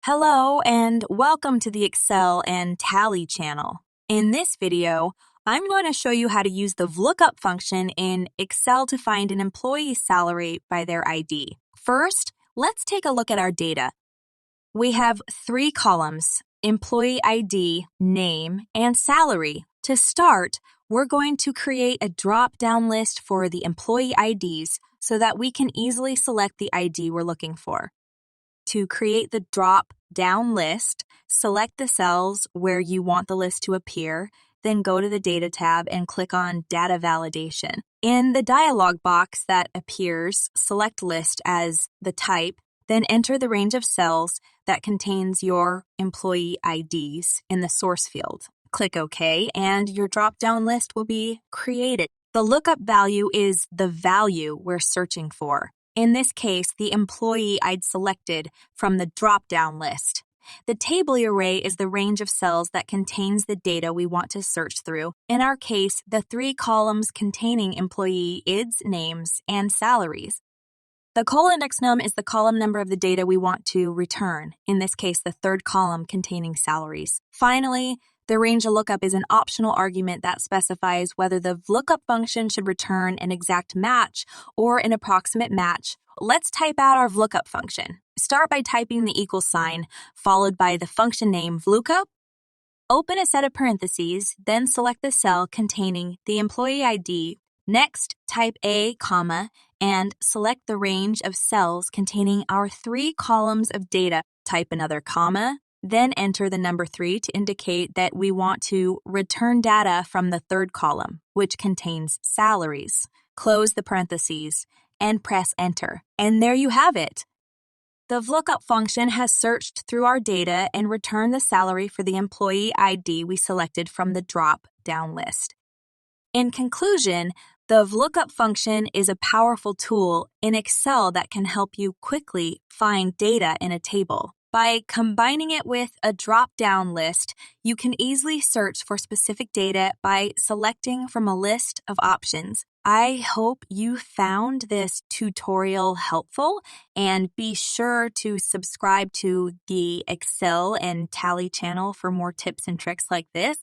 Hello and welcome to the Excel and Tally channel. In this video, I'm going to show you how to use the Vlookup function in Excel to find an employee's salary by their ID. First, let's take a look at our data. We have 3 columns: employee ID, name, and salary. To start, we're going to create a drop-down list for the employee IDs so that we can easily select the ID we're looking for. To create the drop-down list, select the cells where you want the list to appear, then go to the Data tab and click on Data Validation. In the dialog box that appears, select List as the type, then enter the range of cells that contains your employee IDs in the source field. Click OK, and your drop-down list will be created. The lookup value is the value we're searching for. In this case, the employee I'd selected from the drop-down list. The table array is the range of cells that contains the data we want to search through. In our case, the 3 columns containing employee IDs, names, and salaries. The index num is the column number of the data we want to return, in this case, the 3rd column containing salaries. Finally, the range of lookup is an optional argument that specifies whether the Vlookup function should return an exact match or an approximate match. Let's type out our Vlookup function. Start by typing the equal sign, followed by the function name Vlookup. Open a set of parentheses, then select the cell containing the employee ID. Next, type A, comma, and select the range of cells containing our 3 columns of data. Type another comma, then enter the number 3 to indicate that we want to return data from the 3rd column, which contains salaries. Close the parentheses and press Enter. And there you have it. The Vlookup function has searched through our data and returned the salary for the employee ID we selected from the drop-down list. In conclusion, the Vlookup function is a powerful tool in Excel that can help you quickly find data in a table. By combining it with a drop-down list, you can easily search for specific data by selecting from a list of options. I hope you found this tutorial helpful, and be sure to subscribe to the Excel and Tally channel for more tips and tricks like this.